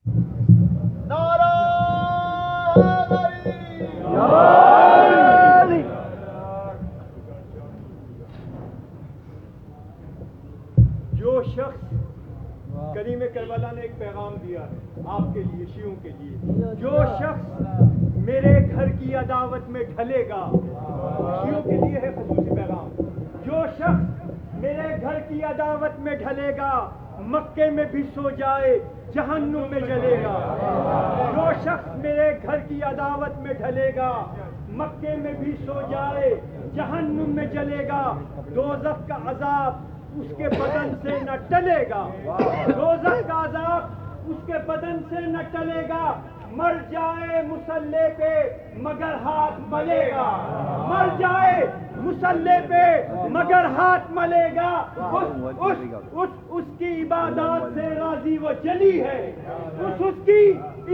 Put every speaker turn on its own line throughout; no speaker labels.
نعرہ حیدری!
جو شخص کریم کربلا نے ایک پیغام دیا ہے آپ کے لیے، شیعوں کے لیے، جو شخص میرے گھر کی عداوت میں ڈھلے گا، شیعوں کے لیے ہے خصوصی پیغام، جو شخص میرے گھر کی عداوت میں ڈھلے گا مکے میں بھی سو جائے جہنم میں جلے گا، جو شخص میرے گھر کی عداوت میں ڈھلے گا مکے میں بھی سو جائے جہنم میں جلے گا، دوزخ کا عذاب اس کے بدن سے نہ ٹلے گا، دوزخ کا عذاب اس کے بدن سے نہ ٹلے گا، مر جائے مسلح پہ مگر ہاتھ ملے گا، مر جائے مسلح پہ مگر ہاتھ ملے گا، اس کی عبادات سے راضی وہ جلی ہے، اس کی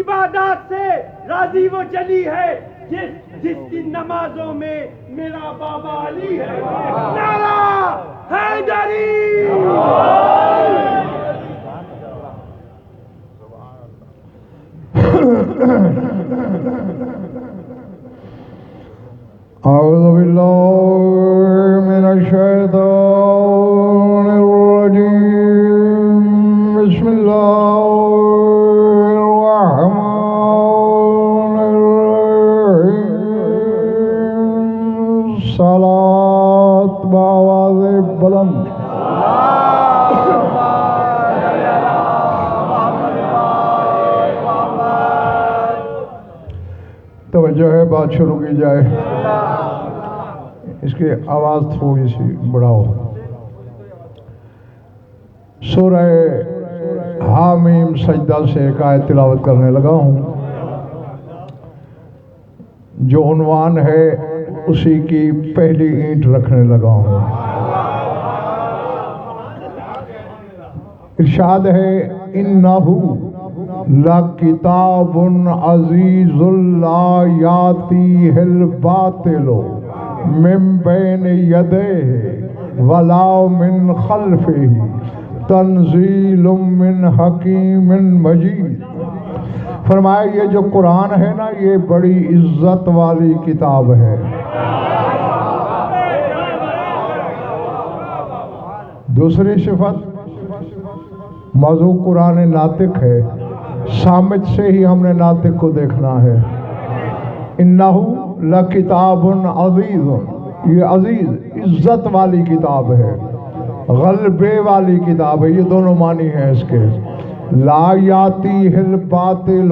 عبادات سے راضی وہ جلی ہے جس کی نمازوں میں میرا بابا علی ہے۔ نعرہ حیدری!
اعوذ باللہ من الشیطان الرجیم، بسم اللہ الرحمن الرحیم، صلاۃ بآواز بلند۔ توجہ ہے، بات شروع کی جائے، اس کی آواز تھوڑی سی بڑھاؤ۔ سورہ حامیم سجدہ سے ایک آیت تلاوت کرنے لگا ہوں، جو عنوان ہے اسی کی پہلی اینٹ رکھنے لگا ہوں۔ ارشاد ہے انہ لکتاب عزیز لا یاتیہ الباطل من بین یدیہ ولا من خلفہ تنزیل من حکیم مجید۔ فرمایا یہ جو قرآن ہے نا، یہ بڑی عزت والی کتاب ہے۔ دوسری صفت، موضوع قرآن ناطق ہے، سامت سے ہی ہم نے ناطق کو دیکھنا ہے۔ انہ لکتاب عزیز، یہ عزیز عزت والی کتاب ہے، غلبے والی کتاب ہے، یہ دونوں معنی ہیں اس کے۔ لا یاتیہ الباطل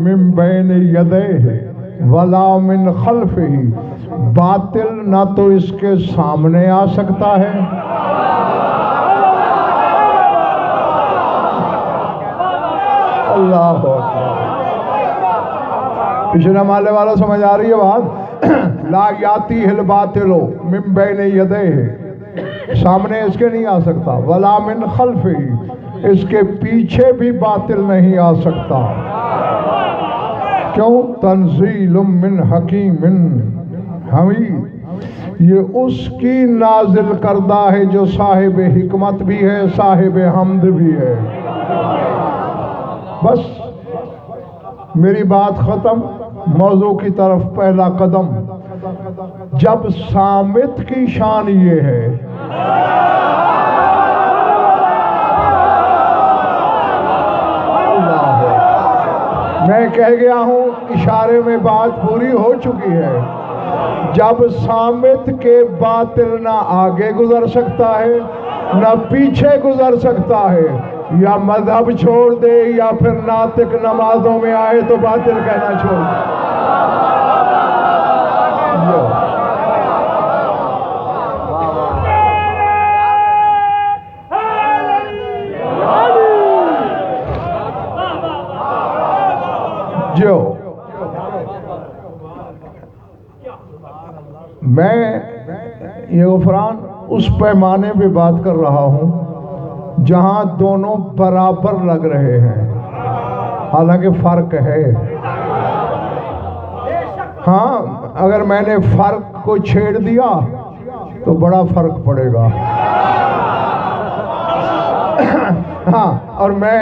من بین یدیہ ولا من خلفہ، باطل نہ تو اس کے سامنے آ سکتا ہے اللہ اکبر۔ پچھلے مالے والا سمجھ آ رہی ہے بات؟ لا یاتیہ الباطل من بین یدیہ، سامنے اس کے نہیں آ سکتا، ولا من خلفہ، اس کے پیچھے بھی باطل نہیں آ سکتا۔ کیوں؟ تنزیل من حکیم حمید، یہ اس کی نازل کردہ ہے جو صاحب حکمت بھی ہے، صاحب حمد بھی ہے۔ بس میری بات ختم، موضوع کی طرف پہلا قدم۔ جب صامت کی شان یہ ہے، میں کہہ گیا ہوں، اشارے میں بات پوری ہو چکی ہے۔ جب صامت کے باطل نہ آگے گزر سکتا ہے نہ پیچھے گزر سکتا ہے، یا مذہب چھوڑ دے یا پھر ناطق نمازوں میں آئے تو باطل کہنا چھوڑ دے۔ جو میں یہ غفران اس پیمانے پہ بات کر رہا ہوں جہاں دونوں برابر لگ رہے ہیں، حالانکہ فرق ہے۔ ہاں، اگر میں نے فرق کو چھیڑ دیا تو بڑا فرق پڑے گا، ہاں، اور میں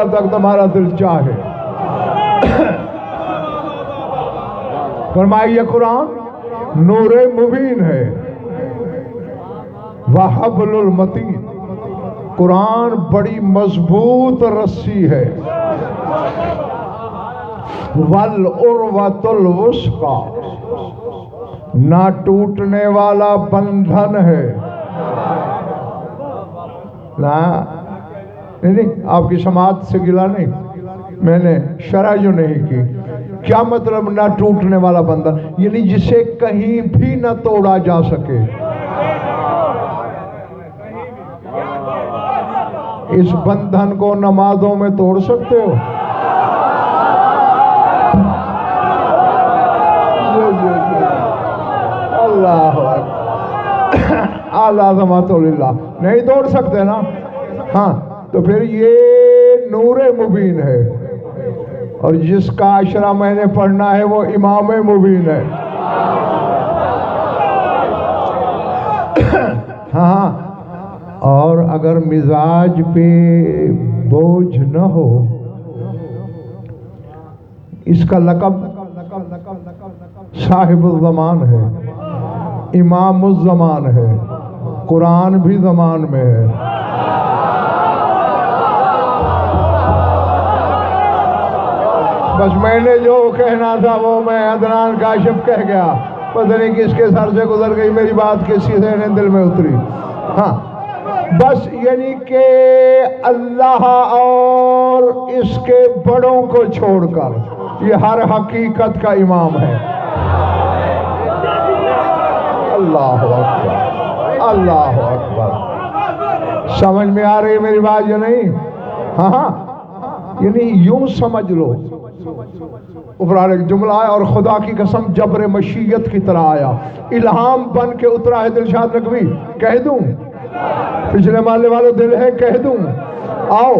جب تک تمہارا دل چاہے. فرمائے یہ قرآن نور مبین ہے. وحبل المتین، قرآن بڑی مضبوط رسی ہے. والعروۃ الوثقی، نہ ٹوٹنے والا بندھن ہے. نہیں آپ کی سماعت سے گلا نہیں، میں نے شرح جو نہیں کی. کیا مطلب نہ ٹوٹنے والا بندھن؟ یعنی جسے کہیں بھی نہ توڑا جا سکے. اس بندھن کو نمازوں میں توڑ سکتے ہو؟ اللہ اعلیٰ ذمۃ للہ، نہیں توڑ سکتے نا. ہاں تو پھر یہ نور مبین ہے، اور جس کا عشرہ میں نے پڑھنا ہے وہ امام مبین ہے. ہاں اور اگر مزاج پہ بوجھ نہ ہو، اس کا لقب صاحب الزمان ہے، امام الزمان ہے، قرآن بھی زمان میں ہے. بس میں نے جو کہنا تھا وہ میں عدنان کاشف کہہ گیا. پتہ نہیں کس کے سر سے گزر گئی میری بات، کے سیدھے نے دل میں اتری. ہاں بس یعنی کہ اللہ اور اس کے بڑوں کو چھوڑ کر یہ ہر حقیقت کا امام ہے. اللہ اکبر، اللہ اکبر. سمجھ میں آ رہی میری بات یا نہیں؟ ہاں یعنی یوں سمجھ لو، اوپر ایک جملہ ہے، اور خدا کی قسم جبر مشیت کی طرح آیا، الہام بن کے اترا ہے. دلشاد نقوی کہہ دوں، پچھلے محلے والوں دل ہے کہہ دوں. آؤ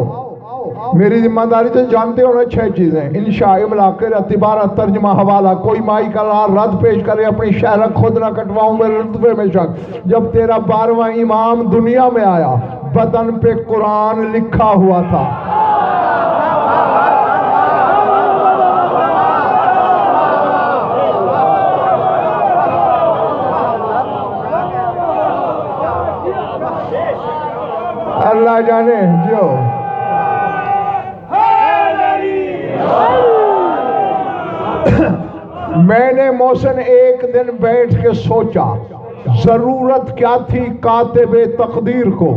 میری ذمہ داری تو جانتے ہو نا 6 چیزیں: انشاء، املا، قرأت، عبارت، ترجمہ، حوالہ. کوئی مائی کا رد پیش کرے اپنی شہرک خود نہ کٹواؤں میرے لطفے میں شک. جب تیرا 12واں امام دنیا میں آیا بدن پہ قرآن لکھا ہوا تھا. اللہ جانے جو میں نے محسن ایک دن بیٹھ کے سوچا ضرورت کیا تھی کاتب تقدیر کو.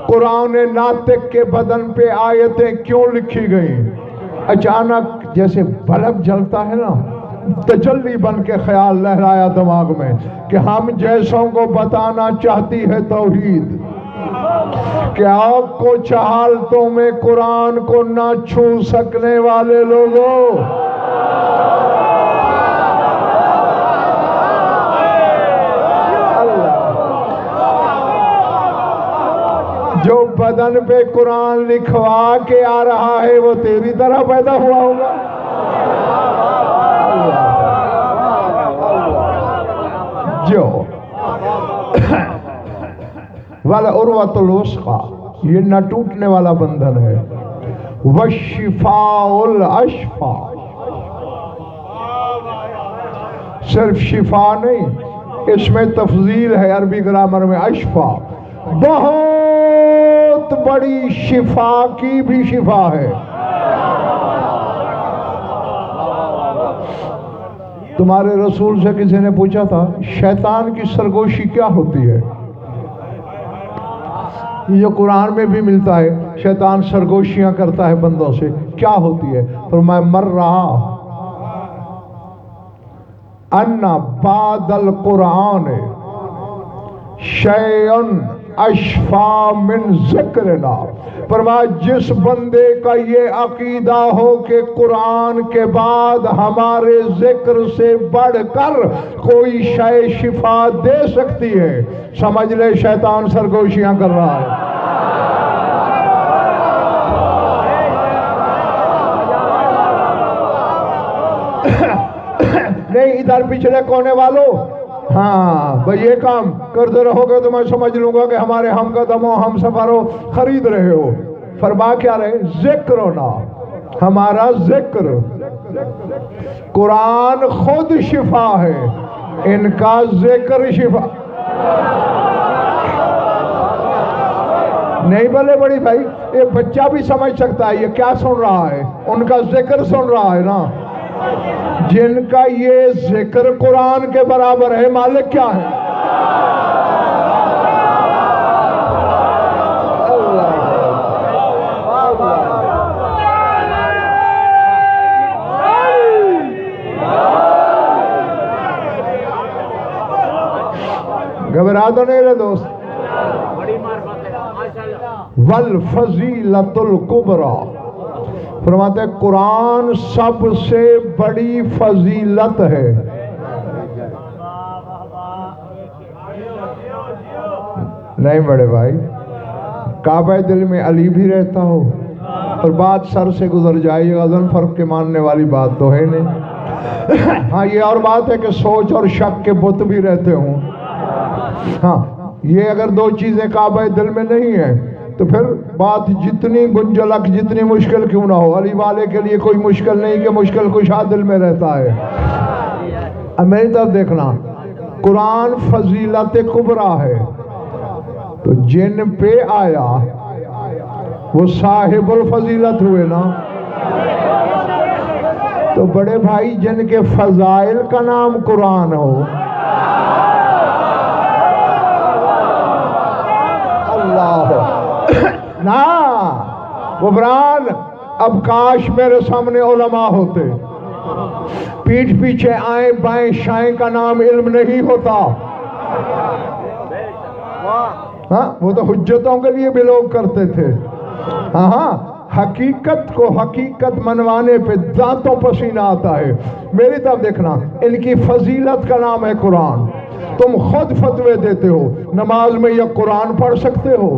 قرآن ناطق کے بدن پہ آیتیں کیوں لکھی گئیں؟ اچانک جیسے بلب جلتا ہے نا، تجلی بن کے خیال لہرایا دماغ میں کہ ہم جیسوں کو بتانا چاہتی ہے توحید کہ آپ کو چہالتوں میں قرآن کو نہ چھو سکنے والے لوگوں، جو بدن پہ قرآن لکھوا کے آ رہا ہے وہ تیری طرح پیدا ہوا ہوگا. جو والعروۃ الوثقی، یہ نہ ٹوٹنے والا بندھن ہے. والشفاء الاشفا، صرف شفا نہیں، اس میں تفضیل ہے عربی گرامر میں. اشفا بہت بڑی شفا کی بھی شفا ہے. تمہارے رسول سے کسی نے پوچھا تھا شیطان کی سرگوشی کیا ہوتی ہے؟ یہ جو قرآن میں بھی ملتا ہے شیطان سرگوشیاں کرتا ہے بندوں سے، کیا ہوتی ہے؟ فرمایا مر رہا ان بعد القرآن شیئن اشفا من ذکرنا. فرمایا جس بندے کا یہ عقیدہ ہو کہ قرآن کے بعد ہمارے ذکر سے بڑھ کر کوئی شے شفا دے سکتی ہے، سمجھ لے شیطان سرگوشیاں کر رہا ہے. نہیں ادھر پچھلے کونے والوں، ہاں بھئی یہ کام کرتے رہو گے تو میں سمجھ لوں گا کہ ہمارے ہم قدم و ہم سفر ہو خرید رہے ہو. فرما کیا رہے ذکرنا ہمارا ذکر قرآن خود شفا ہے ان کا ذکر شفا نہیں بولے بڑی بھائی یہ بچہ بھی سمجھ سکتا ہے یہ کیا سن رہا ہے ان کا ذکر سن رہا ہے نا جن کا یہ ذکر قرآن کے برابر ہے مالک کیا ہے گھبرا تو نہیں رہے دوست والفضیلۃ الکبریٰ فرماتے ہیں قرآن سب سے بڑی فضیلت ہے نہیں بڑے بھائی کعبہ دل میں علی بھی رہتا ہو اور بات سر سے گزر جائے یہ اذن فرق کے ماننے والی بات تو ہے نہیں ہاں یہ اور بات ہے کہ سوچ اور شک کے بت بھی رہتے ہوں ہاں یہ اگر دو چیزیں کعبہ دل میں نہیں ہیں تو پھر بات جتنی گنجلک جتنی مشکل کیوں نہ ہو علی والے کے لیے کوئی مشکل نہیں کہ مشکل کشا دل میں رہتا ہے اب میری طرف دیکھنا قرآن فضیلت کبریٰ ہے تو جن پہ آیا وہ صاحب الفضیلت ہوئے نا تو بڑے بھائی جن کے فضائل کا نام قرآن ہو اللہ نا غبران اب کاش میرے سامنے علماء ہوتے پیٹھ پیچھے آئیں بائیں شائیں کا نام علم نہیں ہوتا ہاں وہ تو حجتوں کے لیے بھی لوگ کرتے تھے ہاں حقیقت کو حقیقت منوانے پہ دانتوں پسینہ آتا ہے میری طرف دیکھنا ان کی فضیلت کا نام ہے قرآن تم خود فتوے دیتے ہو نماز میں یا قرآن پڑھ سکتے ہو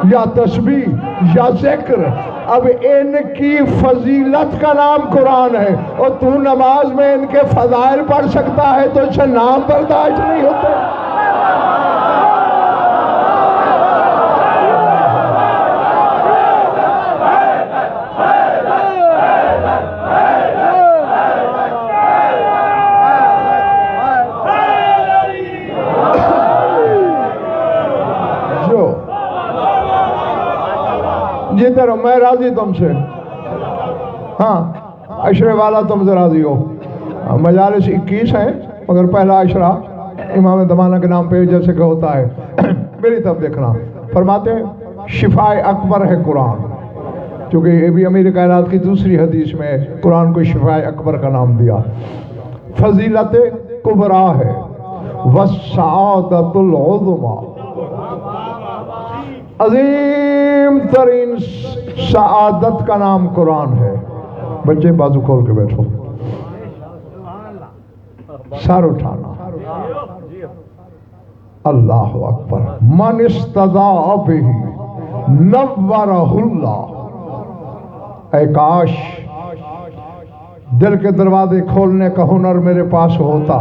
یا تسبیح یا ذکر اب ان کی فضیلت کا نام قرآن ہے اور تو نماز میں ان کے فضائل پڑھ سکتا ہے تو اسے نام برداشت نہیں ہوتے جیتے رہو میں راضی تم سے ہاں عشرے والا تم سے راضی ہو مجالس 21 ہیں مگر پہلا عشرہ امام دمانہ کے نام پہ جیسے کہ ہوتا ہے میری طرف دیکھنا فرماتے ہیں شفاء اکبر ہے قرآن چونکہ یہ بھی امیر کائنات کی دوسری حدیث میں قرآن کو شفاء اکبر کا نام دیا فضیلت کبریٰ ہے والسعادۃ العظمیٰ عظیم ترین سعادت کا نام قرآن ہے بچے بازو کھول کے بیٹھو سر اٹھانا اللہ اکبر من استضاء بہ نورہ اللہ اے کاش دل کے دروازے کھولنے کا ہنر میرے پاس ہوتا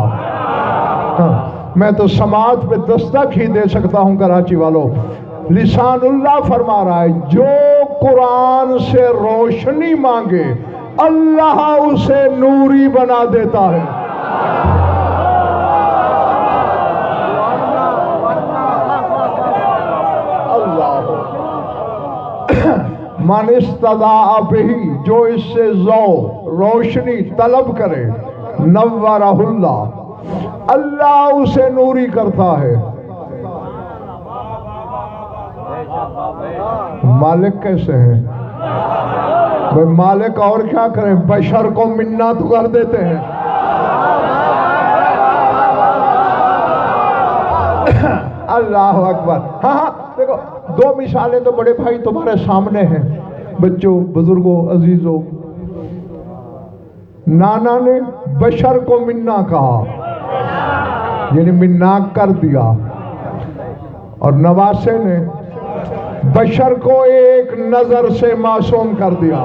میں تو سماعت پہ دستک ہی دے سکتا ہوں کراچی والوں لسان اللہ فرما رہا ہے جو قرآن سے روشنی مانگے اللہ اسے نوری بنا دیتا ہے اللہ من استضاء بہ جو اس سے ضوء روشنی طلب کرے نورہ اللہ اللہ اسے نوری کرتا ہے مالک کیسے ہیں بھئی مالک اور کیا کریں بشر کو منت کر دیتے ہیں اللہ اکبر ہاں دیکھو دو مثالیں تو بڑے بھائی تمہارے سامنے ہیں بچوں بزرگوں عزیزوں نانا نے بشر کو منا کہا یعنی منا کر دیا اور نواسے نے بشر کو ایک نظر سے معصوم کر دیا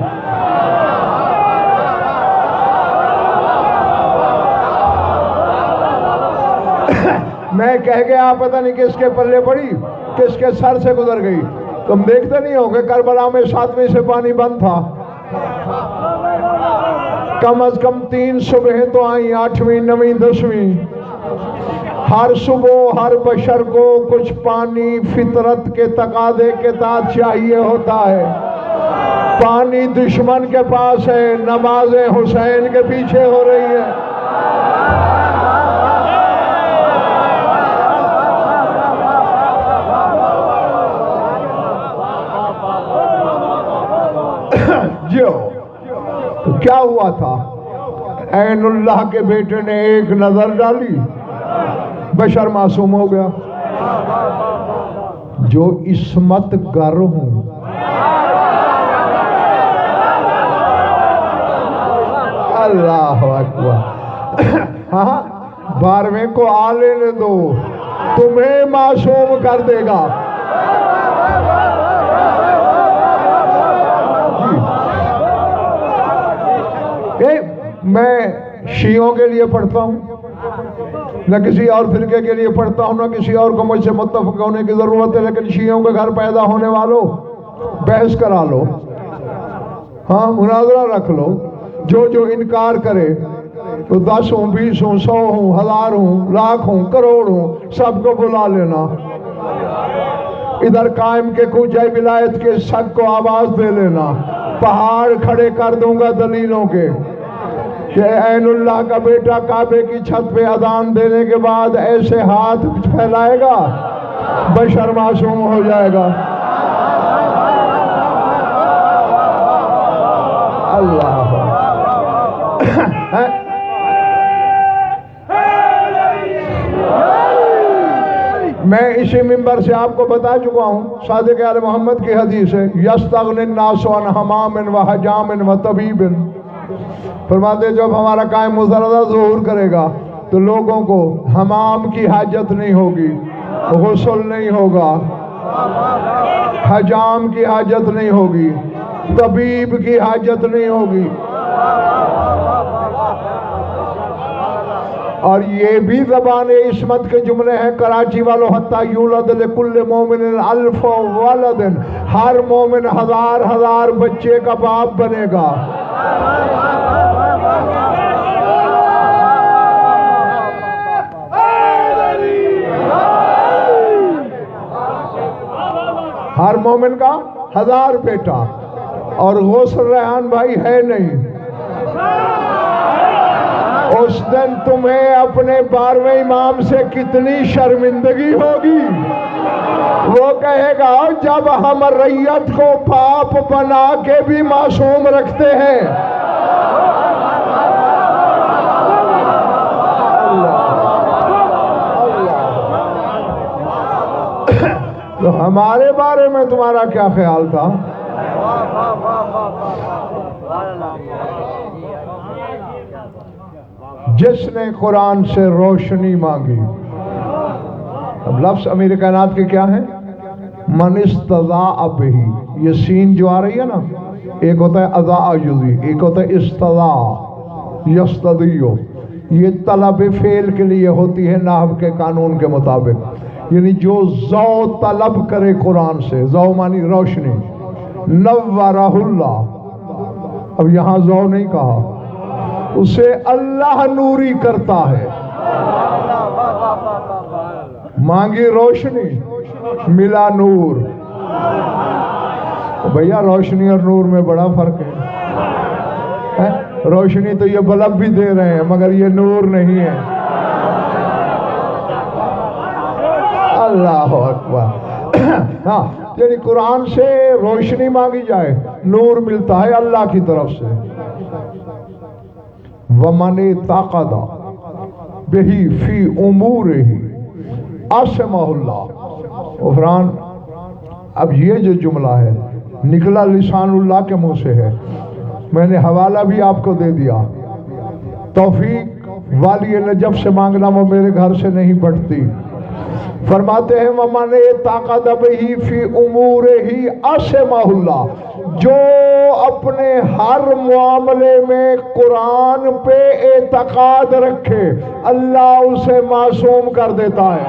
میں کہہ گیا پتہ نہیں کس کے پلے پڑی کس کے سر سے گزر گئی تم دیکھتے نہیں ہو کہ کربلا میں 7ویں سے پانی بند تھا، کم از کم 3 صبحیں تو آئیں، 8ویں 9ویں 10ویں۔ ہر صبح ہر بشر کو کچھ پانی فطرت کے تقاضے کے تحت چاہیے ہوتا ہے۔ پانی دشمن کے پاس ہے، نماز حسین کے پیچھے ہو رہی ہے۔ جو تو کیا ہوا تھا؟ عین اللہ کے بیٹے نے ایک نظر ڈالی، بشر معصوم ہو گیا۔ جو عصمت گر ہوں، اللہ اکبر، ہاں 12ویں کو آ لینے دو، تمہیں معصوم کر دے گا۔ میں شیعوں کے لیے پڑھتا ہوں، نہ کسی اور فرقے کے لیے پڑھتا ہوں، نہ کسی اور کو مجھ سے متفق ہونے کی ضرورت ہے، لیکن شیعوں کے گھر پیدا ہونے والوں بحث کرا لو، ہاں مناظرہ رکھ لو، جو انکار کرے تو 10 ہوں 20 ہوں 100 ہوں 1000 ہوں لاکھ ہوں کروڑ ہوں، سب کو بلا لینا، ادھر قائم کے کوچہ ولایت کے سگ کو آواز دے لینا، پہاڑ کھڑے کر دوں گا دلیلوں کے کہ عین اللہ کا بیٹا کعبے کی چھت پہ اذان دینے کے بعد ایسے ہاتھ پھیلائے گا، بشر معصوم ہو جائے گا۔ اللہ میں اسی منبر سے آپ کو بتا چکا ہوں، صادق آل محمد کی حدیث ہے، یستغنی الناس عن حمام و حجام و طبیب، فرماتے جب ہمارا قائم مزردہ ظہور کرے گا تو لوگوں کو حمام کی حاجت نہیں ہوگی، غسل نہیں ہوگا، حجام کی حاجت نہیں ہوگی، طبیب کی حاجت نہیں ہوگی۔ اور یہ بھی زبان عصمت کے جملے ہیں، کراچی والوں حتی یولد لکل مومن الف ولد، ہر مومن 1000 بچے کا باپ بنے گا۔ ہر مومن کا 1000 بیٹا، اور غسل ریحان بھائی ہے نہیں۔ اس دن تمہیں اپنے 12ویں امام سے کتنی شرمندگی ہوگی، وہ کہے گا جب ہم ریت کو باپ بنا کے بھی معصوم رکھتے ہیں۔ تو ہمارے بارے میں تمہارا کیا خیال تھا؟ جس نے قرآن سے روشنی مانگی، اب لفظ امیر کائنات کے کیا ہیں؟ من استضاء بہ، یہ سین جو آ رہی ہے نا، ایک ہوتا ہے اضاء جزئی، ایک ہوتا ہے استضاء یستضیء، یہ طلب فعل کے لیے ہوتی ہے نحو کے قانون کے مطابق، یعنی جو ضوء طلب کرے قرآن سے، ضوء مانی روشنی، نورہ اللہ، اب یہاں ضوء نہیں کہا، اسے اللہ نوری کرتا ہے۔ مانگی روشنی ملا نور، بھیا روشنی اور نور میں بڑا فرق ہے، روشنی تو یہ بلب بھی دے رہے ہیں مگر یہ نور نہیں ہے۔ اللہ اکبر، ہاں یعنی قرآن سے روشنی مانگی جائے، نور ملتا ہے اللہ کی طرف سے۔ وَمَنِ اعْتَقَدَ بِهِ فِي أُمُورِهِ عَصَمَهُ اللَّهُ۔ غفران، اب یہ جو جملہ ہے نکلا لسان اللہ کے منہ سے ہے، میں نے حوالہ بھی آپ کو دے دیا، توفیق والی نجف سے مانگنا وہ میرے گھر سے نہیں بڑھتی۔ فرماتے ہیں وَمَنِ اعْتَقَدَ بِهِ فِي أُمُورِهِ عَصَمَهُ اللَّهُ، جو اپنے ہر معاملے میں قرآن پہ اعتقاد رکھے اللہ اسے معصوم کر دیتا ہے۔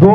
2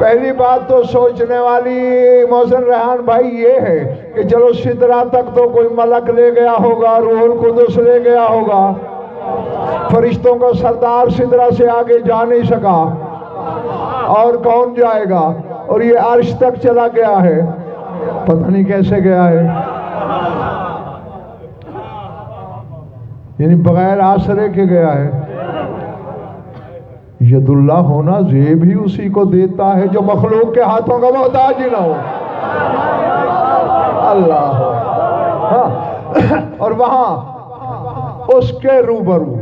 پہلی بات تو سوچنے والی محسن ریحان بھائی یہ ہے کہ چلو سدرہ تک تو کوئی ملک لے گیا ہوگا، روح القدس لے گیا ہوگا، فرشتوں کا سردار سدرہ سے آگے جا نہیں سکا، اور کون جائے گا؟ اور یہ عرش تک چلا گیا ہے، پتہ نہیں کیسے گیا ہے، یعنی بغیر آسرے کے گیا ہے۔ ید اللہ ہونا زیب ہی اسی کو دیتا ہے جو مخلوق کے ہاتھوں کا محتاج ہی نہ ہو۔ اللہ اور وہاں اس کے روبرو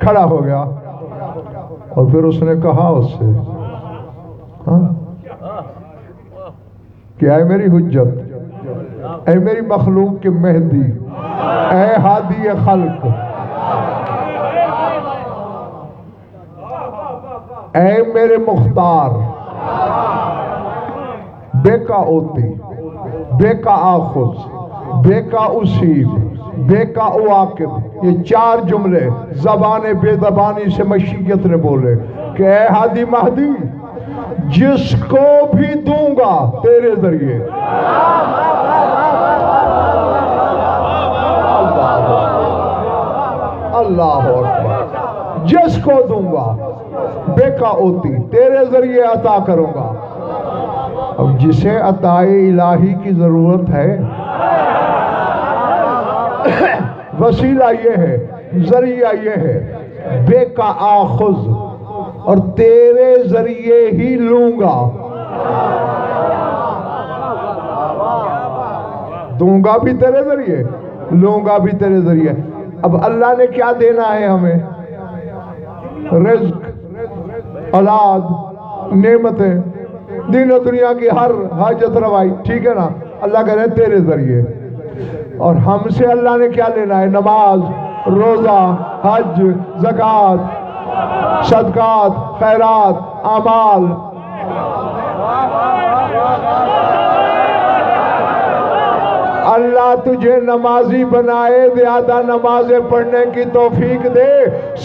کھڑا ہو گیا اور پھر اس نے کہا اس سے کہ اے میری حجت، اے میری مخلوق کے مہدی، اے ہادی خلق، اے میرے مختار، بے کا اوتی، بے کا آخذ، بے کا اصیب، بے کا اواقب، یہ چار جملے زبان بے زبانی سے مشیت نے بولے کہ اے ہادی مہدی، جس کو بھی دوں گا تیرے ذریعے، اللہ اکبر، جس کو دوں گا بے کا اوتی، تیرے ذریعے عطا کروں گا۔ اب جسے عطائے الہی کی ضرورت ہے، وسیلہ یہ ہے، ذریعہ یہ ہے، بے کا آخذ، اور تیرے ذریعے ہی لوں گا، دوں گا بھی تیرے ذریعے، لوں گا بھی تیرے ذریعے۔ اب اللہ نے کیا دینا ہے ہمیں؟ رزق، اولاد، نعمتیں، دین و دنیا کی ہر حاجت روائی، ٹھیک ہے نا؟ اللہ کہہ رہے ہیں تیرے ذریعے۔ اور ہم سے اللہ نے کیا لینا ہے؟ نماز، روزہ، حج، زکوٰۃ، صدقات، خیرات، اعمال۔ اللہ تجھے نمازی بنائے، زیادہ نمازیں پڑھنے کی توفیق دے،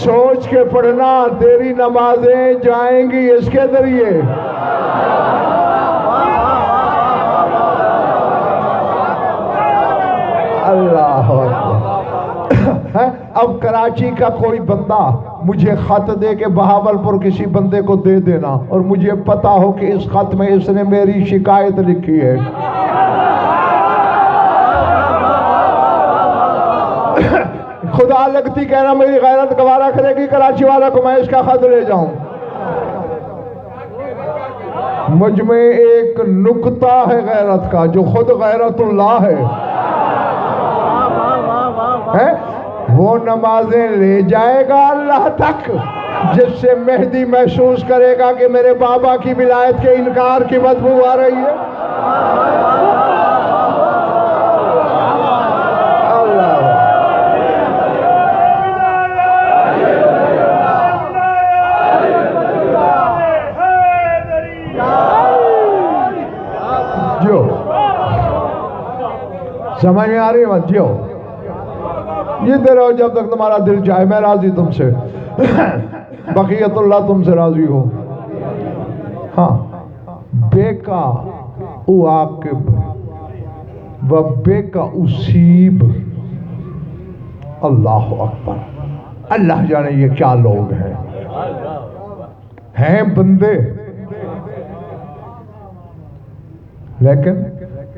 سوچ کے پڑھنا، تیری نمازیں جائیں گی اس کے ذریعے۔ اللہ اکبر۔ اب کراچی کا کوئی بندہ مجھے خط دے کے بہاولپور کسی بندے کو دے دینا، اور مجھے پتا ہو کہ اس خط میں اس نے میری شکایت لکھی ہے، خدا لگتی کہنا میری غیرت گوارا کرے گی کراچی والا کو میں اس کا خط لے جاؤں۔ مجھ میں ایک نکتہ ہے غیرت کا جو خود غیرت اللہ ہے، وہ نمازیں لے جائے گا اللہ تک جس سے مہدی محسوس کرے گا کہ میرے بابا کی ولایت کے انکار کی بدبو آ رہی ہے۔ جو سمجھ میں آ رہی ہے مت جیو، جیتے رہو جب تک تمہارا دل چاہے، میں راضی تم سے، بقیت اللہ تم سے راضی ہو۔ ہاں، بے کا اواقب و بے کا اصیب، اللہ اکبر، اللہ جانے یہ کیا لوگ ہیں بندے، لیکن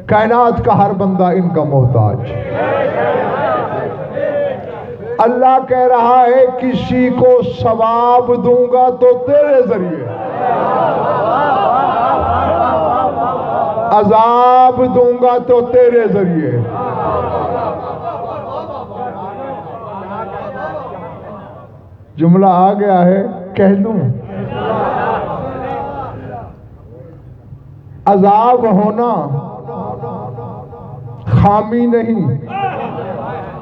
کائنات کا ہر بندہ ان کا محتاج۔ اللہ کہہ رہا ہے کسی کو ثواب دوں گا تو تیرے ذریعے، عذاب دوں گا تو تیرے ذریعے۔ جملہ آ گیا ہے، کہہ دوں، عذاب ہونا خامی نہیں۔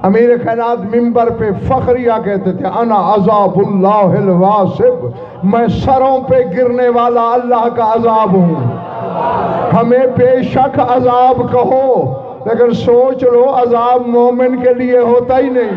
امیر کائنات ممبر پہ فخریہ کہتے تھے، انا عذاب اللہ الواسب، میں سروں پہ گرنے والا اللہ کا عذاب ہوں۔ ہمیں بے شک عذاب کہو، لیکن سوچ لو عذاب مومن کے لیے ہوتا ہی نہیں۔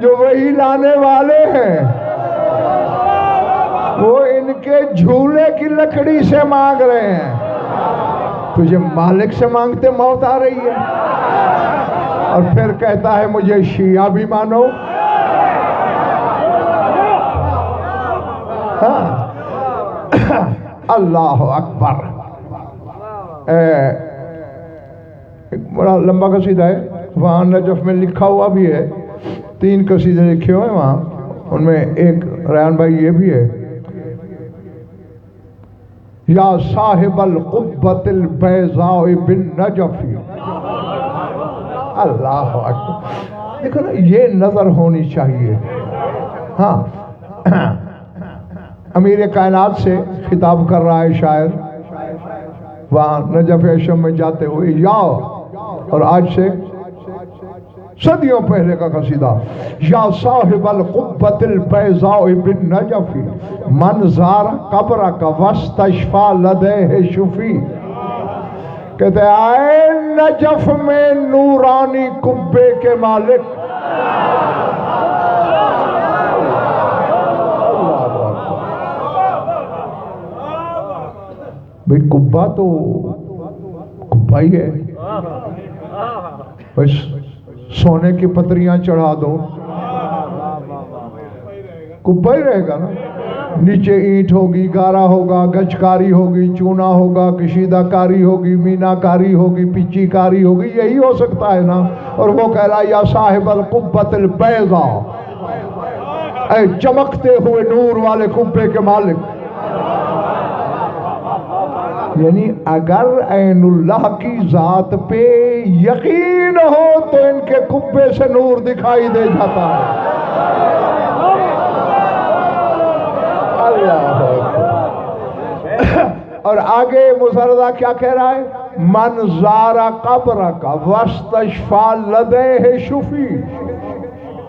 جو وہی لانے والے ہیں، وہ ان کے جھولے کی لکڑی سے مانگ رہے ہیں، تجھے مالک سے مانگتے موت آ رہی ہے، اور پھر کہتا ہے مجھے شیعہ بھی مانو۔ اللہ اکبر۔ ایک بڑا لمبا قصیدہ ہے، وہاں نجف میں لکھا ہوا بھی ہے، 3 قصیدے لکھے ہوئے وہاں، ان میں ایک ریان بھائی یہ بھی ہے، یا صاحب القبۃ البیضاء بالنجف۔ اللہ اکبر۔ دیکھو نا، یہ نظر ہونی چاہیے۔ ہاں، امیر کائنات سے خطاب کر رہا ہے شاعر، وہاں نجف اشم میں جاتے ہوئے، یا، اور آج سے صدیوں پہلے کا قصیدہ، یا صاحب القبۃ البیضاء بالنجف من زار قبرک واستشفی لدیہ شفی۔ کہتے ہیں آئے نجف میں نورانی قبے کے مالک، بھئی قبہ تو قبہ ہی ہے، بس سونے کی پتریاں چڑھا دو قبہ ہی رہے گا نا، نیچے اینٹ ہوگی، گارا ہوگا، گچ کاری ہوگی، چونا ہوگا، کشیدہ کاری ہوگی، مینا کاری ہوگی، پیچی کاری ہوگی، یہی ہو سکتا ہے نا۔ اور وہ کہہ رہا یا صاحب القبۃ البیضاء، اے چمکتے ہوئے نور والے قبے کے مالک، یعنی اگر عین اللہ کی ذات پہ یقین ہو تو ان کے قبے سے نور دکھائی دے جاتا ہے۔ اللہ اور آگے مزردہ کیا کہہ رہا ہے؟ من زار قبرک واستشفی لدیہ شفی۔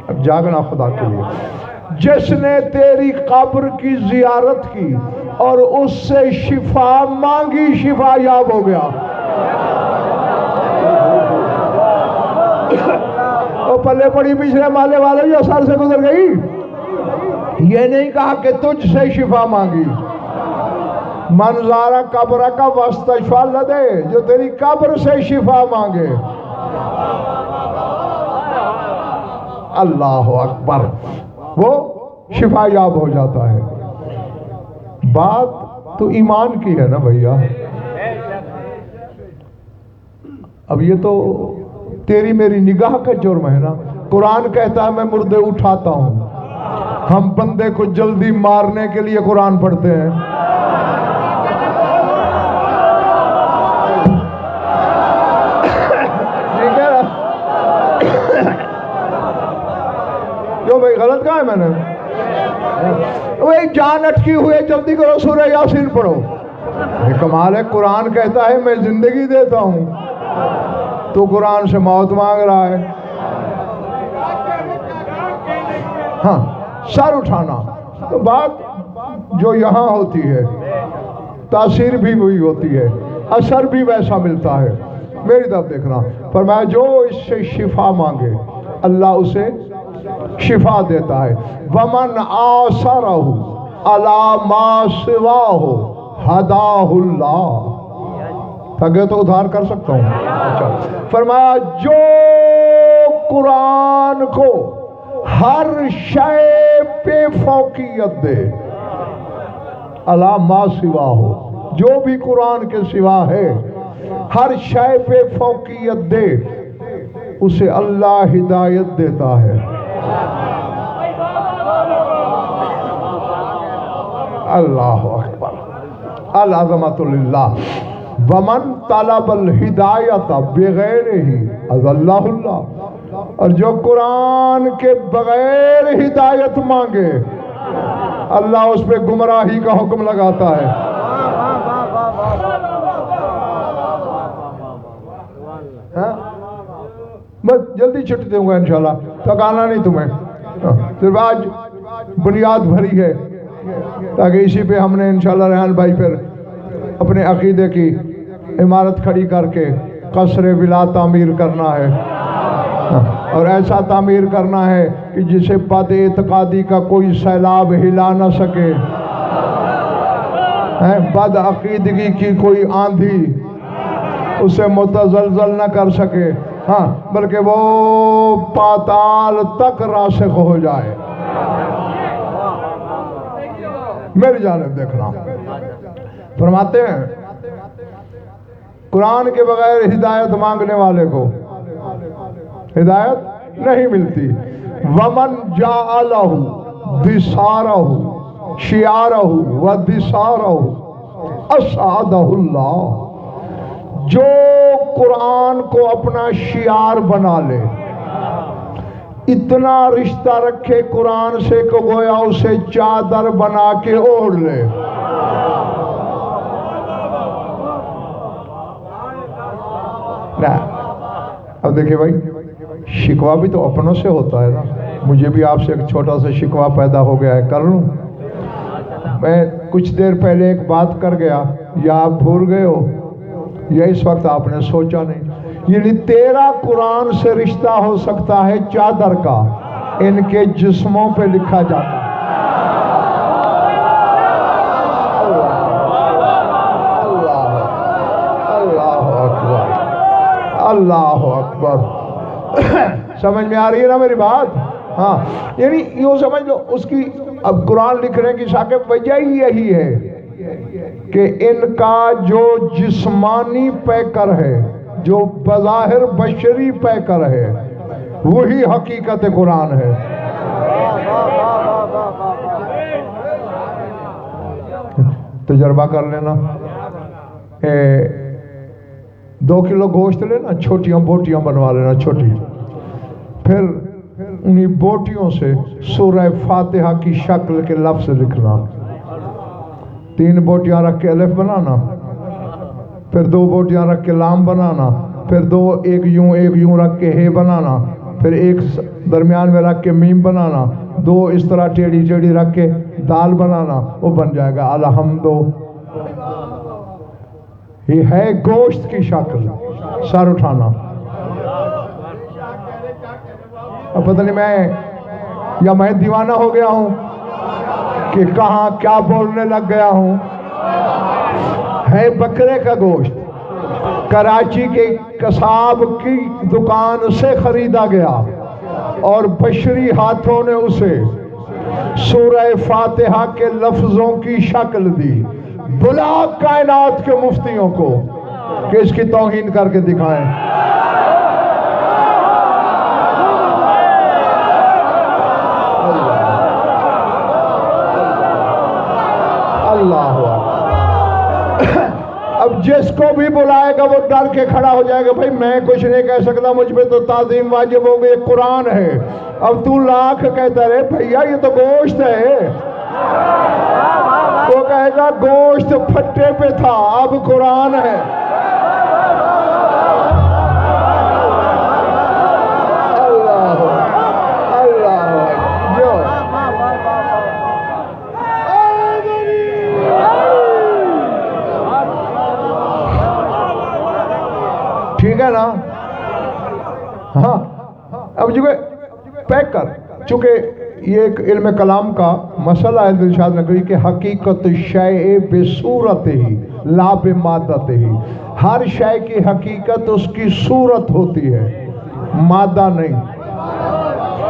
اب جاگنا خدا کے لیے، جس نے تیری قبر کی زیارت کی اور اس سے شفا مانگی، شفا یاب ہو گیا۔ وہ پلے پڑی پچھلے مالے والے جو سر سے گزر گئی، یہ نہیں کہا کہ تجھ سے شفا مانگی۔ من زار قبرک واستشفی لدیہ، جو تیری قبر سے شفا مانگے۔ اللہ اکبر، وہ شفا یاب ہو جاتا ہے۔ بات تو ایمان کی ہے نا بھیا۔ اب یہ تو تیری میری نگاہ کا جرم ہے نا۔ قرآن کہتا ہے میں مردے اٹھاتا ہوں، ہم بندے کو جلدی مارنے کے لیے قرآن پڑھتے ہیں۔ جو بھائی غلط کہا ہے میں نے؟ وہی جان اٹکی ہوئے، جلدی کرو سورہ یاسین پڑھو۔ یہ کمال ہے، قرآن کہتا ہے میں زندگی دیتا ہوں، تو قرآن سے موت مانگ رہا ہے۔ ہاں، سر اٹھانا تو بات جو یہاں ہوتی ہے تاثیر بھی وہی ہوتی ہے، اثر بھی ویسا ملتا ہے۔ میری طرف دیکھنا، فرمایا جو اس سے شفا مانگے اللہ اسے شفا دیتا ہے۔ وَمَنْ آثَرَهُ عَلَى مَا سِوَاهُ هَدَاهُ اللَّهُ۔ تھکے تو ادھار کر سکتا ہوں۔ اچھا، فرمایا جو قرآن کو ہر شے پہ فوقیت دے، عَلَى مَا سِوَاهُ، جو بھی قرآن کے سوا ہے، ہر شے پہ فوقیت دے، اسے اللہ ہدایت دیتا ہے۔ اللہ اکبر، العظمت للہ۔ ومن طلب الہدایت بغیرہ اضلہ اللہ، اور جو قرآن کے بغیر ہدایت مانگے اللہ اس پہ گمراہی کا حکم لگاتا ہے۔ میں جلدی چھٹی دوں گا انشاءاللہ، تھکانا نہیں تمہیں، صرف آج بنیاد بھری ہے تاکہ اسی پہ ہم نے انشاءاللہ ریحان بھائی پھر اپنے عقیدے کی عمارت کھڑی کر کے قصر ولا تعمیر کرنا ہے۔ اور ایسا تعمیر کرنا ہے کہ جسے بد اعتقادی کا کوئی سیلاب ہلا نہ سکے، بد عقیدگی کی کوئی آندھی اسے متزلزل نہ کر سکے، ہاں بلکہ وہ پاتال تک راسخ ہو جائے۔ میری جانب دیکھنا، فرماتے ہیں قرآن کے بغیر ہدایت مانگنے والے کو ہدایت نہیں ملتی۔ وَمَنْ جَعَلَهُ دِسَارَهُ شِعَارَهُ وَدِسَارَهُ أَسْعَدَهُ اللَّهُ، جو قرآن کو اپنا شعار بنا لے، اتنا رشتہ رکھے قرآن سے کہ گویا اسے چادر بنا کے اوڑھ لے، اب دیکھیں بھائی، شکوہ بھی تو اپنوں سے ہوتا ہے نا۔ مجھے بھی آپ سے ایک چھوٹا سا شکوہ پیدا ہو گیا ہے، کر لوں؟ میں کچھ دیر پہلے ایک بات کر گیا، یا آپ بھول گئے ہو یا اس وقت آپ نے سوچا نہیں۔ یعنی تیرا قرآن سے رشتہ ہو سکتا ہے چادر کا، ان کے جسموں پہ لکھا جاتا ہے۔ اللہ اکبر، سمجھ میں آ رہی ہے نا میری بات؟ ہاں، یعنی یوں سمجھ لو، اس کی اب قرآن لکھنے کی ثاقب وجہ ہی یہی ہے کہ ان کا جو جسمانی پیکر ہے، جو بظاہر بشری پیکر ہے، وہی حقیقت قرآن ہے۔ تجربہ کر لینا، 2 کلو گوشت لینا، چھوٹیاں بوٹیاں بنوا لینا چھوٹی، پھر انہی بوٹیوں سے سورہ فاتحہ کی شکل کے لفظ لکھنا، 3 بوٹیاں رکھ کے الف بنانا، پھر 2 بوٹیاں رکھ کے لام بنانا، پھر 2 ایک یوں رکھ کے ہے بنانا، پھر ایک درمیان میں رکھ کے میم بنانا، 2 اس طرح ٹیڑھی رکھ کے دال بنانا، وہ بن جائے گا الحمدو۔ یہ ہے گوشت کی شکل، سر اٹھانا۔ اب پتہ نہیں میں دیوانہ ہو گیا ہوں کہ کہاں کیا بولنے لگ گیا ہوں۔ ہے بکرے کا گوشت، کراچی کے قصاب کی دکان سے خریدا گیا، اور بشری ہاتھوں نے اسے سورہ فاتحہ کے لفظوں کی شکل دی۔ بلا کائنات کے مفتیوں کو کہ اس کی توہین کر کے دکھائیں۔ اللہ اب جس کو بھی بلائے گا وہ ڈر کے کھڑا ہو جائے گا، بھائی میں کچھ نہیں کہہ سکتا، مجھ پہ تو تعظیم واجب ہو گئی، قرآن ہے۔ اب تو لاکھ کہتا رہے بھیا یہ تو گوشت ہے، وہ کہے گا گوشت پھٹے پہ تھا، اب قرآن ہے۔ اللہ اللہ جو ٹھیک ہے نا؟ ہاں، اب جو پیک کر، چونکہ یہ ایک علم کلام کا مسئلہ ہے، ارشاد نقوی کہ حقیقت شیء بصورت ہی لا بمادت ہی، ہر شے کی حقیقت اس کی صورت ہوتی ہے، مادہ نہیں،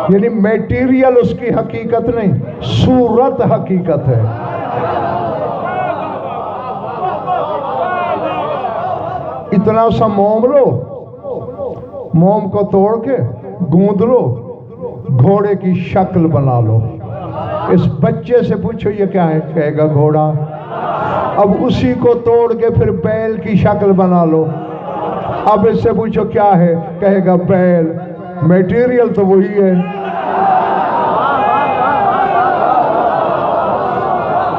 یعنی میٹیریل اس کی حقیقت نہیں، صورت حقیقت ہے۔ اتنا سا موم لو، موم کو توڑ کے گوندھ لو، گھوڑے کی شکل بنا لو، اس بچے سے پوچھو یہ کیا ہے، کہے گا گھوڑا۔ اب اسی کو توڑ کے پھر بیل کی شکل بنا لو، اب اس سے پوچھو کیا ہے، کہے گا بیل، میٹیریل تو وہی ہے۔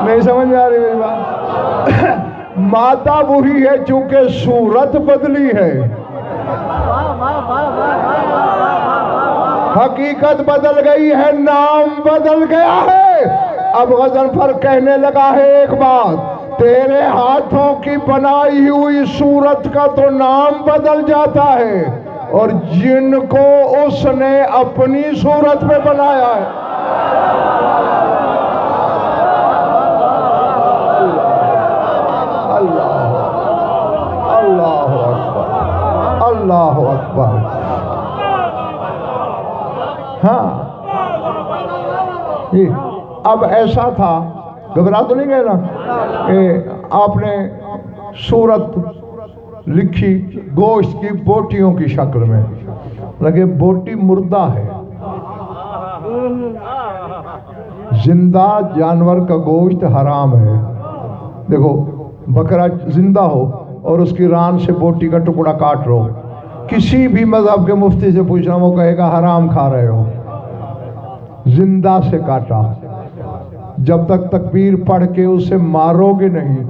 نہیں سمجھ میں آ رہی میری بات؟ مادہ وہی ہے چونکہ صورت بدلی ہے، حقیقت بدل گئی ہے، نام بدل گیا ہے۔ اب غضنفر کہنے لگا ہے ایک بات، تیرے ہاتھوں کی بنائی ہوئی صورت کا تو نام بدل جاتا ہے، اور جن کو اس نے اپنی صورت میں بنایا ہے. اللہ اللہ اکبر اللہ اکبر. ہاں اب ایسا تھا، گھبرا تو نہیں گئے نا کہ آپ نے صورت لکھی گوشت کی بوٹیوں کی شکل میں، لگے بوٹی مردہ ہے. زندہ جانور کا گوشت حرام ہے. دیکھو بکرا زندہ ہو اور اس کی ران سے بوٹی کا ٹکڑا کاٹ رہو، کسی بھی مذہب کے مفتی سے پوچھنا وہ کہے گا حرام کھا رہے ہو. زندہ سے کاٹا، جب تک تکبیر پڑھ کے اسے مارو گے نہیں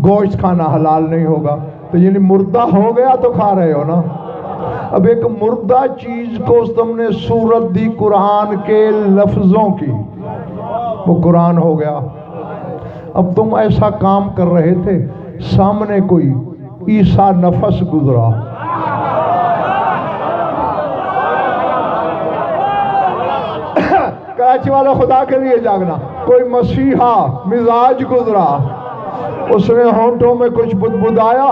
گوشت کھانا حلال نہیں ہوگا. تو یعنی مردہ ہو گیا تو کھا رہے ہو نا. اب ایک مردہ چیز کو تم نے صورت دی قرآن کے لفظوں کی، وہ قرآن ہو گیا. اب تم ایسا کام کر رہے تھے، سامنے کوئی عیسیٰ نفس گزرا، کراچی والا خدا کے لیے جاگنا، کوئی مسیحا مزاج گزرا، اس نے ہونٹوں میں کچھ بدبدایا،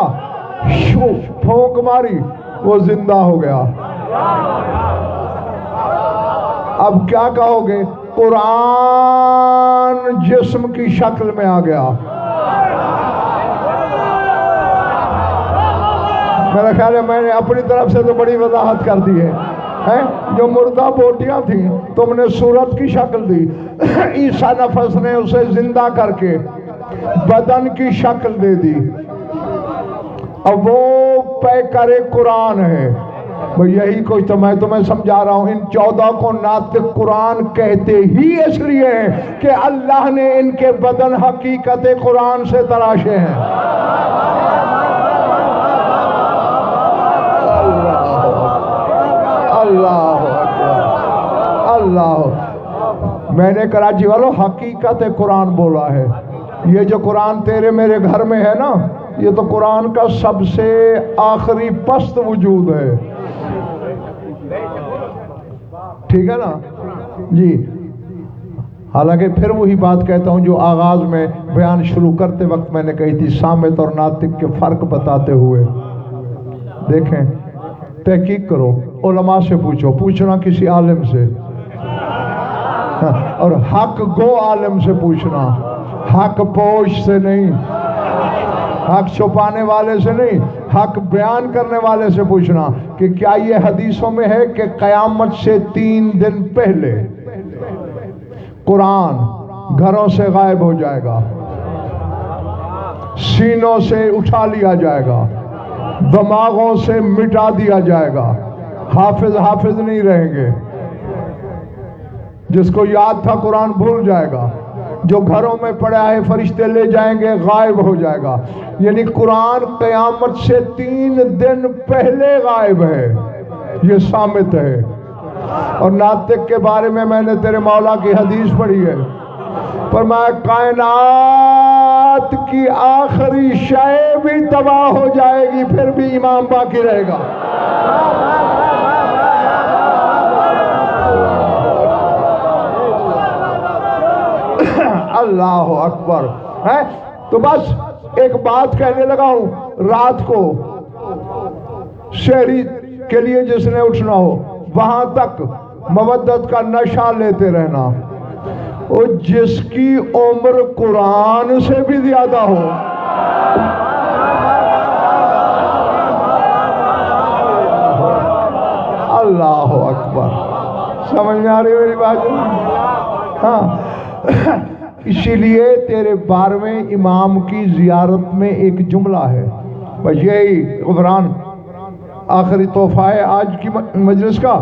پھونک ماری، وہ زندہ ہو گیا. اب کیا کہو گے؟ قرآن جسم کی شکل میں آ گیا. میرا خیال ہے میں نے اپنی طرف سے تو بڑی وضاحت کر دی ہے. جو مردہ بوٹیاں تھیں تم نے صورت کی شکل دی، عیسیٰ نفس نے اسے زندہ کر کے بدن کی شکل دے دی. اب وہ پیکر قرآن ہے. یہی کچھ تو میں تمہیں سمجھا رہا ہوں. ان 14 کو ناطق قرآن کہتے ہی اس لیے ہیں کہ اللہ نے ان کے بدن حقیقت قرآن سے تراشے ہیں. اللہ اکبر اللہ. میں نے کراچی والوں حقیقت قرآن بولا ہے. یہ جو قرآن تیرے میرے گھر میں ہے نا، یہ تو قرآن کا سب سے آخری پست وجود ہے. ٹھیک ہے نا جی. حالانکہ پھر وہی بات کہتا ہوں جو آغاز میں بیان شروع کرتے وقت میں نے کہی تھی، صامت اور ناطق کے فرق بتاتے ہوئے. دیکھیں، تحقیق کرو، علماء سے پوچھو، پوچھنا کسی عالم سے، اور حق گو عالم سے پوچھنا، حق پوش سے نہیں، حق چھپانے والے سے نہیں، حق بیان کرنے والے سے پوچھنا کہ کیا یہ حدیثوں میں ہے کہ قیامت سے 3 دن پہلے قرآن گھروں سے غائب ہو جائے گا، سینوں سے اٹھا لیا جائے گا، دماغوں سے مٹا دیا جائے گا، حافظ نہیں رہیں گے. جس کو یاد تھا قرآن بھول جائے گا، جو گھروں میں پڑا ہے فرشتے لے جائیں گے، غائب ہو جائے گا. یعنی قرآن قیامت سے 3 دن پہلے غائب ہے. یہ ثابت ہے. اور ناطق کے بارے میں نے تیرے مولا کی حدیث پڑھی ہے، فرمایا کائنات کی آخری شے بھی تباہ ہو جائے گی، پھر بھی امام باقی رہے گا. اللہ اکبر. ہے تو بس ایک بات کہنے لگا ہوں، رات کو شہری کے لیے جس نے اٹھنا ہو وہاں تک مودت کا نشہ لیتے رہنا، اور جس کی عمر قرآن سے بھی زیادہ ہو، اللہ اکبر. سمجھ میں آ رہی میری بات؟ ہاں. اسی لیے تیرے 12ویں امام کی زیارت میں ایک جملہ ہے، بس یہی غفران آخری تحفہ ہے آج کی مجلس کا،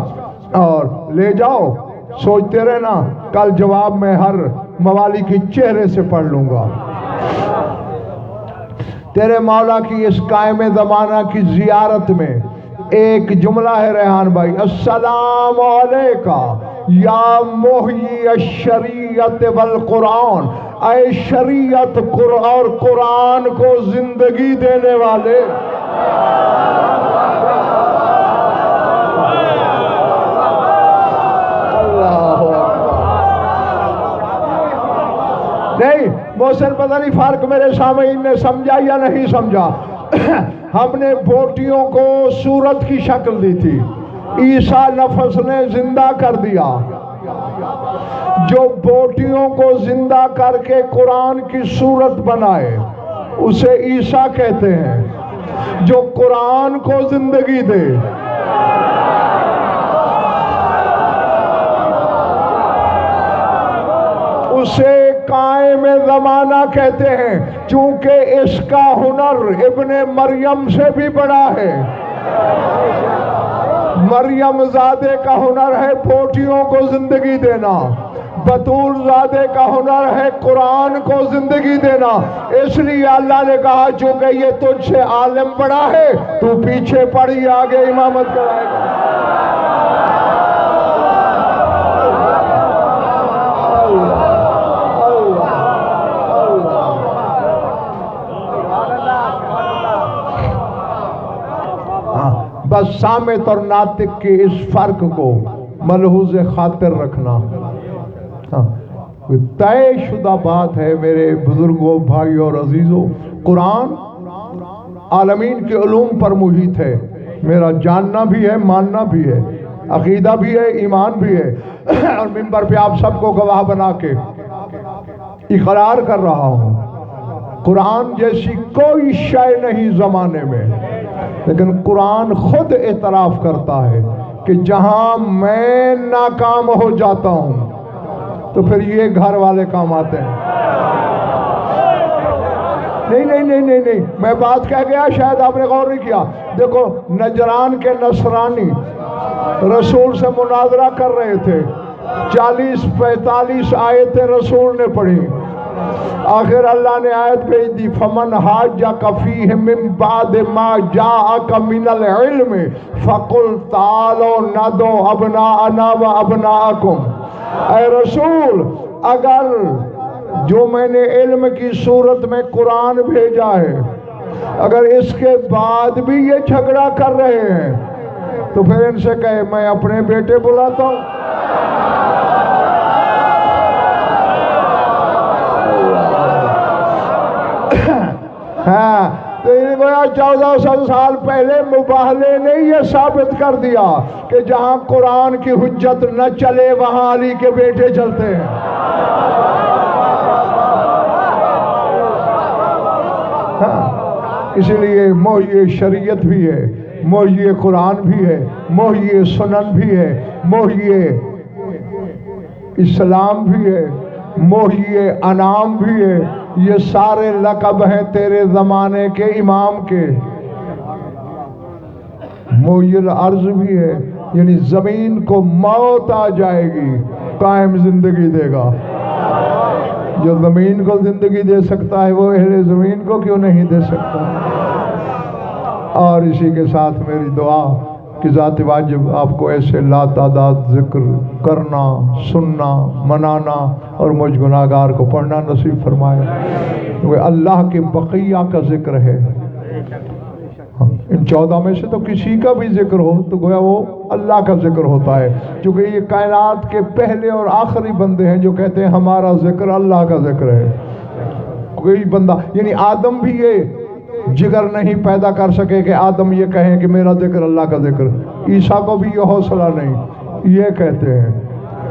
اور لے جاؤ، سوچتے رہنا، کل جواب میں ہر موالی کی چہرے سے پڑھ لوں گا. تیرے مولا کی اس قائم زمانہ کی زیارت میں ایک جملہ ہے ریحان بھائی، السلام علیکہ یا محیی الشریعت والقرآن، اے شریعت اور قرآن کو زندگی دینے والے. نہیں محسن پتہ نہیں فارق میرے سامعین نے سمجھا یا نہیں سمجھا. ہم نے بوٹیوں کو سورت کی شکل دی تھی، عیسیٰ نفس نے زندہ کر دیا. جو بوٹیوں کو زندہ کر کے قرآن کی صورت بنائے اسے عیسیٰ کہتے ہیں. جو قرآن کو زندگی دے اسے قائم زمانہ کہتے ہیں، چونکہ اس کا ہنر ابن مریم سے بھی بڑا ہے. مریم زادے کا ہنر ہے بوٹیوں کو زندگی دینا، بطول زادے کا ہنر ہے قرآن کو زندگی دینا. اس لیے اللہ نے کہا چونکہ یہ تجھ سے عالم بڑا ہے تو پیچھے پڑی آگے امامت کرائے گا. بس سامت اور ناطق کے اس فرق کو ملحوظ خاطر رکھنا. طے شدہ بات ہے میرے بزرگوں، بھائیوں اور عزیزوں، قرآن عالمین کے علوم پر محیط ہے. میرا جاننا بھی ہے، ماننا بھی ہے، عقیدہ بھی ہے، ایمان بھی ہے. اور منبر پہ آپ سب کو گواہ بنا کے اقرار کر رہا ہوں قرآن جیسی کوئی شے نہیں زمانے میں. لیکن قرآن خود اعتراف کرتا ہے کہ جہاں میں ناکام ہو جاتا ہوں تو پھر یہ گھر والے کام آتے ہیں. نہیں میں بات کہہ گیا، شاید آپ نے غور نہیں کیا. دیکھو نجران کے نصرانی رسول سے مناظرہ کر رہے تھے، 40-45 آیتیں رسول نے پڑھی. آخر اللہ نے آیت بھیج دی، فمن حاجک فیہ من بعد ما جاءک من العلم فقل تعالوا ندعو ابناءنا و ابناءکم. اے رسول، اگر جو میں نے علم کی صورت میں قرآن بھیجا ہے اگر اس کے بعد بھی یہ جھگڑا کر رہے ہیں تو پھر ان سے کہے میں اپنے بیٹے بلاتا ہوں. ہاں تو 1400 سال پہلے مباہلے نے یہ ثابت کر دیا کہ جہاں قرآن کی حجت نہ چلے وہاں علی کے بیٹے چلتے ہیں. اسی لیے محیی شریعت بھی ہے، محیی قرآن بھی ہے، محیی سنن بھی ہے، محیی اسلام بھی ہے، محیی انعام بھی ہے. یہ سارے لقب ہیں تیرے زمانے کے امام کے. محیی الارض بھی ہے، یعنی زمین کو موت آ جائے گی قائم زندگی دے گا. جو زمین کو زندگی دے سکتا ہے وہ اہل زمین کو کیوں نہیں دے سکتا. اور اسی کے ساتھ میری دعا کہ ذات واجب آپ کو ایسے لا تعداد ذکر کرنا، سننا، منانا اور مجھ گناہگار کو پڑھنا نصیب فرمائے. وہ اللہ کے بقیہ کا ذکر ہے. ان 14 میں سے تو کسی کا بھی ذکر ہو تو گویا وہ اللہ کا ذکر ہوتا ہے، چونکہ یہ کائنات کے پہلے اور آخری بندے ہیں جو کہتے ہیں ہمارا ذکر اللہ کا ذکر ہے. کوئی بندہ یعنی آدم بھی یہ جگر نہیں پیدا کر سکے کہ آدم یہ کہیں کہ میرا ذکر اللہ کا ذکر. عیسیٰ کو بھی یہ حوصلہ نہیں، یہ کہتے ہیں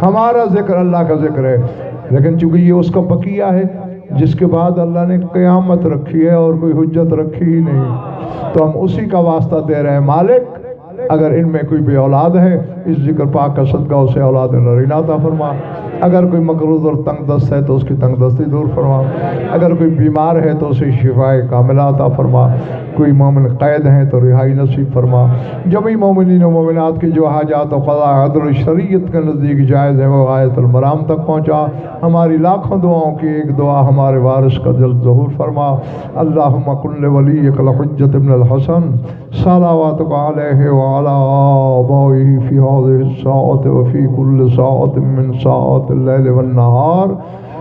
ہمارا ذکر اللہ کا ذکر ہے. لیکن چونکہ یہ اس کا بقیہ ہے جس کے بعد اللہ نے قیامت رکھی ہے اور کوئی حجت رکھی ہی نہیں، تو ہم اسی کا واسطہ دے رہے ہیں. مالک اگر ان میں کوئی بے اولاد ہے اس ذکر پاک کا صدقہ اسے اولاد نرینہ عطا فرما. اگر کوئی مقروض اور تنگ دست ہے تو اس کی تنگ دستی دور فرما. اگر کوئی بیمار ہے تو اسے شفائے کاملہ عطا فرما. کوئی مومن قید ہیں تو رہائی نصیب فرما. جمعی مومنین و مومنات کی جو حاجات و قضاء عدل شریعت کے نزدیک جائز ہیں وہ غایت المرام تک پہنچا. ہماری لاکھوں دعاؤں کی ایک دعا ہمارے وارث کا جلد ظہور فرما. اللہم کن لولیک الحجت ابن الحسن صلواتک علیہ وعلی آبائہ فی هذه الساعة وفی کل ساعة من ساعات اللیل والنہار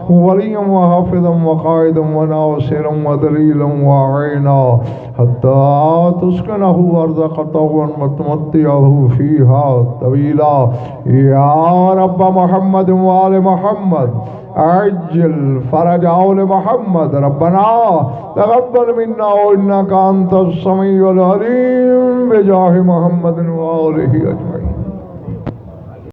ولیا وحافظا وقائدا وناصرا ودلیلا وعینا حتی تسکنہ ارضک طوعا وتمتعہ فیہا طویلا. یا رب محمد وآل محمد عجل فرج آل محمد ربنا تقبل منا انك انت السمیع العلیم بجاہ محمد وآلہ اجمعین.